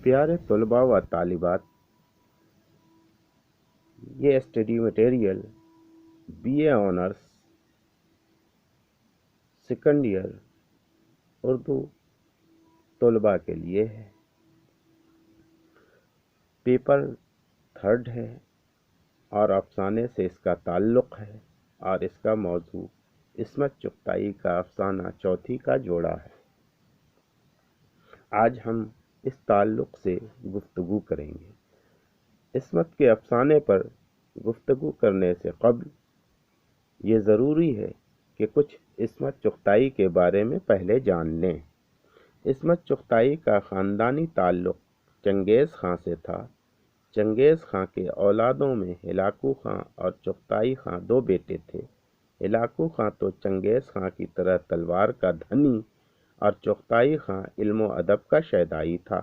پیارے طلباء و طالبات، یہ study material B A honours second year Urdu طلباء کے لیے ہے۔ پیپر تھرڈ ہے اور افسانے سے اس کا تعلق ہے، اور اس کا موضوع عصمت چغتائی کا افسانہ چوتھی کا جوڑا ہے۔ آج ہم اس تعلق سے گفتگو کریں گے۔ عصمت کے افسانے پر گفتگو کرنے سے قبل یہ ضروری ہے کہ کچھ عصمت چغتائی کے بارے میں پہلے جان لیں۔ عصمت چغتائی کا خاندانی تعلق چنگیز خاں سے تھا۔ چنگیز خاں کے اولادوں میں ہلاکو خاں اور چغتائی خاں دو بیٹے تھے۔ ہلاکو خاں تو چنگیز خاں کی طرح تلوار کا دھنی اور چغتائی خاں علم و ادب کا شیدائی تھا۔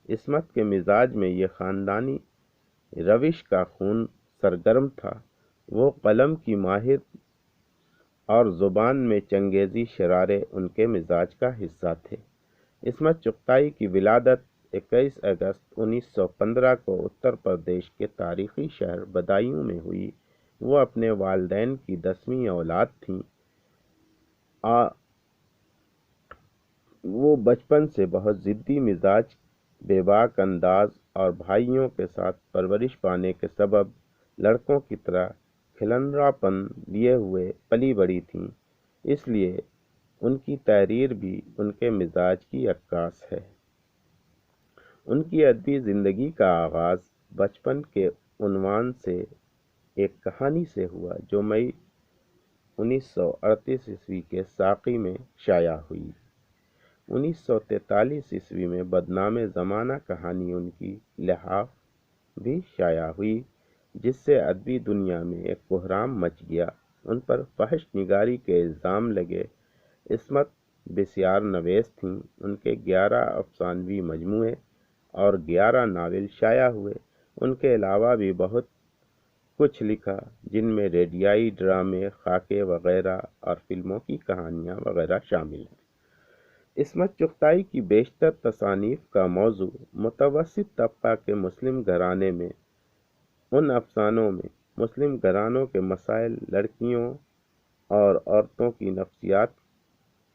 عصمت کے مزاج میں یہ خاندانی روش کا خون سرگرم تھا۔ وہ قلم کی ماہر اور زبان میں چنگیزی شرارے ان کے مزاج کا حصہ تھے۔ عصمت چغتائی کی ولادت 21 اگست 1915 کو اتر پردیش کے تاریخی شہر بدایوں میں ہوئی۔ وہ اپنے والدین کی 10ویں اولاد تھیں۔ وہ بچپن سے بہت ضدی مزاج، بے باک انداز اور بھائیوں کے ساتھ پرورش پانے کے سبب لڑکوں کی طرح کھلنرا پن لیے ہوئے پلی بڑھی تھیں۔ اس لیے ان کی تحریر بھی ان کے مزاج کی عکاس ہے۔ ان کی ادبی زندگی کا آغاز بچپن کے عنوان سے ایک کہانی سے ہوا جو مئی 1938 عیسوی کے ساقی میں شائع ہوئی۔ 1943 عیسوی میں بدنام زمانہ کہانی ان کی لحاف بھی شائع ہوئی، جس سے ادبی دنیا میں ایک بحران مچ گیا۔ ان پر فحش نگاری کے الزام لگے۔ عصمت بسیار نویس تھیں۔ ان کے 11 افسانوی مجموعے اور 11 ناول شائع ہوئے۔ ان کے علاوہ بھی بہت کچھ لکھا، جن میں ریڈیائی ڈرامے، خاکے وغیرہ اور فلموں کی کہانیاں وغیرہ شامل ہیں۔ عصمت چغتائی کی بیشتر تصانیف کا موضوع متوسط طبقہ کے مسلم گھرانے میں ان افسانوں میں مسلم گھرانوں کے مسائل، لڑکیوں اور عورتوں کی نفسیات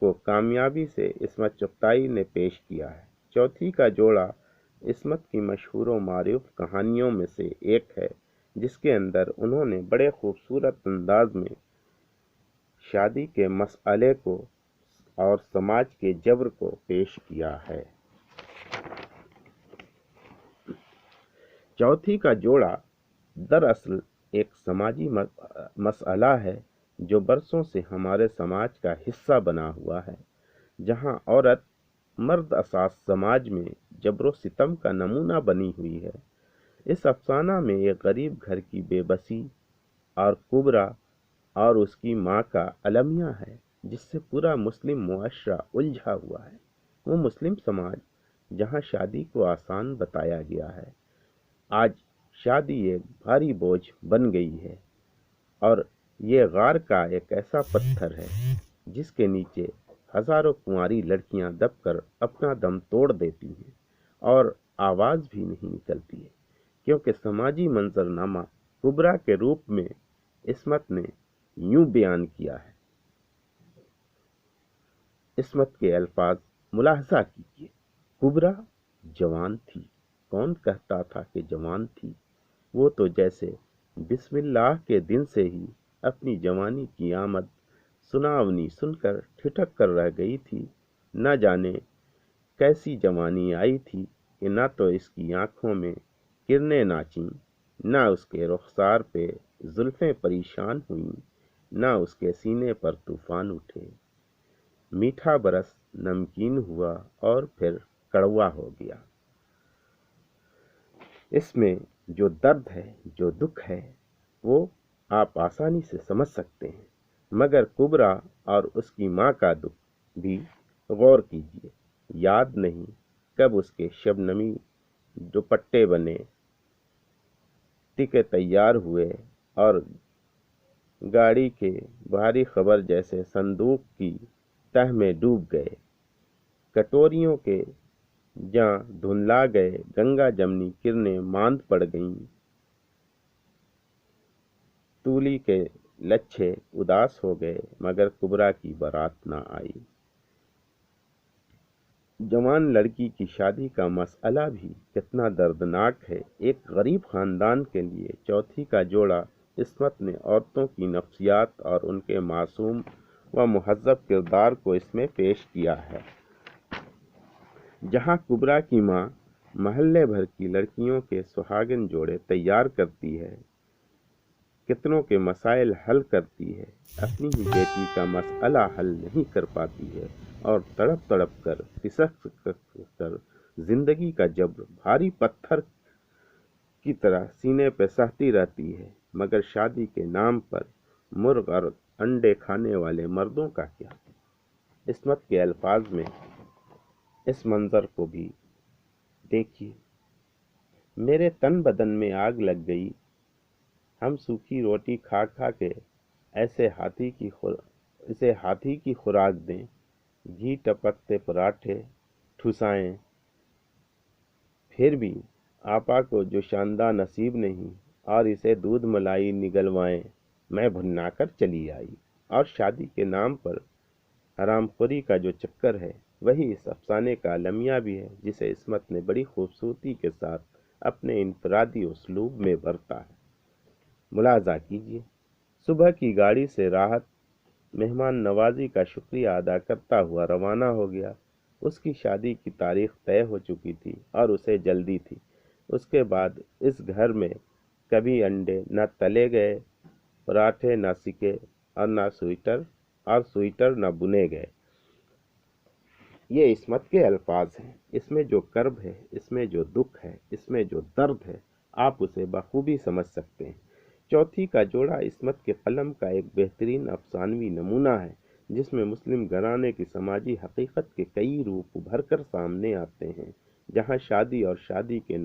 کو کامیابی سے عصمت چغتائی نے پیش کیا ہے۔ چوتھی کا جوڑا عصمت کی مشہور و معروف کہانیوں میں سے ایک ہے، جس کے اندر انہوں نے بڑے خوبصورت انداز میں شادی کے مسئلے کو اور سماج کے جبر کو پیش کیا ہے۔ چوتھی کا جوڑا دراصل ایک سماجی مسئلہ ہے جو برسوں سے ہمارے سماج کا حصہ بنا ہوا ہے، جہاں عورت مرد اساس سماج میں جبر و ستم کا نمونہ بنی ہوئی ہے۔ اس افسانہ میں ایک غریب گھر کی بے بسی اور کبرا اور اس کی ماں کا المیہ ہے، جس سے پورا مسلم معاشرہ الجھا ہوا ہے۔ وہ مسلم سماج جہاں شادی کو آسان بتایا گیا ہے، آج شادی ایک بھاری بوجھ بن گئی ہے، اور یہ غار کا ایک ایسا پتھر ہے جس کے نیچے ہزاروں کنواری لڑکیاں دب کر اپنا دم توڑ دیتی ہیں اور آواز بھی نہیں نکلتی ہے، کیونکہ سماجی منظرنامہ کبرا کے روپ میں عصمت نے یوں بیان کیا ہے۔ عصمت کے الفاظ ملاحظہ کیجیے۔ کبرا جوان تھی۔ کون کہتا تھا کہ جوان تھی؟ وہ تو جیسے بسم اللہ کے دن سے ہی اپنی جوانی کی آمد سناونی سن کر ٹھٹک کر رہ گئی تھی۔ نہ جانے کیسی جوانی آئی تھی کہ نہ تو اس کی آنکھوں میں کرنیں ناچیں، نہ اس کے رخسار پہ زلفیں پریشان ہوئیں، نہ اس کے سینے پر طوفان اٹھے۔ میٹھا برس نمکین ہوا اور پھر کڑوا ہو گیا۔ اس میں جو درد ہے، جو دکھ ہے، وہ آپ آسانی سے سمجھ سکتے ہیں، مگر کبرا اور اس کی ماں کا دکھ بھی غور کیجیے۔ یاد نہیں کب اس کے شبنمی دوپٹے بنے، ٹکے تیار ہوئے اور گاڑی کے بھاری خبر جیسے صندوق کی تہ میں ڈوب گئے۔ کٹوریوں کے جہاں دھندلا گئے گنگا جمنی کرنیں ماند پڑ گئیں، تولی کے لچھے اداس ہو گئے مگر کبرا کی بارات نہ آئی۔ جوان لڑکی کی شادی کا مسئلہ بھی کتنا دردناک ہے۔ ایک غریب خاندان کے لیے چوتھی کا جوڑا عصمت نے عورتوں کی نفسیات اور ان کے معصوم و مہذب کردار کو اس میں پیش کیا ہے۔ جہاں کبرا کی ماں محلے بھر کی لڑکیوں کے سہاگن جوڑے تیار کرتی ہے، کتنوں کے مسائل حل کرتی ہے، اپنی ہی بیٹی کا مسئلہ حل نہیں کر پاتی ہے اور تڑپ تڑپ کر پھسک کر زندگی کا جبر بھاری پتھر کی طرح سینے پہ سہتی رہتی ہے، مگر شادی کے نام پر مرغ اور انڈے کھانے والے مردوں کا کیا؟ عصمت کے الفاظ میں اس منظر کو بھی دیکھیے۔ میرے تن بدن میں آگ لگ گئی، ہم سوکھی روٹی کھا کھا کے اسے ہاتھی کی خوراک دیں، گھی ٹپکتے پراٹھے ٹھسائیں، پھر بھی آپا کو جو شاندار نصیب نہیں اور اسے دودھ ملائی نگلوائیں، میں بھنا کر چلی آئی۔ اور شادی کے نام پر حرام خوری کا جو چکر ہے، وہی اس افسانے کا المیہ بھی ہے جسے عصمت نے بڑی خوبصورتی کے ساتھ اپنے انفرادی اسلوب میں برتا ہے۔ ملاحظہ کیجیے، صبح کی گاڑی سے راحت مہمان نوازی کا شکریہ ادا کرتا ہوا روانہ ہو گیا۔ اس کی شادی کی تاریخ طے ہو چکی تھی اور اسے جلدی تھی۔ اس کے بعد اس گھر میں کبھی انڈے نہ تلے گئے، پراٹھے نہ سکے اور سویٹر نہ بنے گئے۔ یہ عصمت کے الفاظ ہیں۔ اس میں جو کرب ہے، اس میں جو دکھ ہے، اس میں جو درد ہے، آپ اسے بخوبی سمجھ سکتے ہیں۔ چوتھی کا جوڑا عصمت کے قلم کا ایک بہترین افسانوی نمونہ ہے، جس میں مسلم گھرانے کی سماجی حقیقت کے کئی روپ ابھر کر سامنے آتے ہیں، جہاں شادی اور شادی کے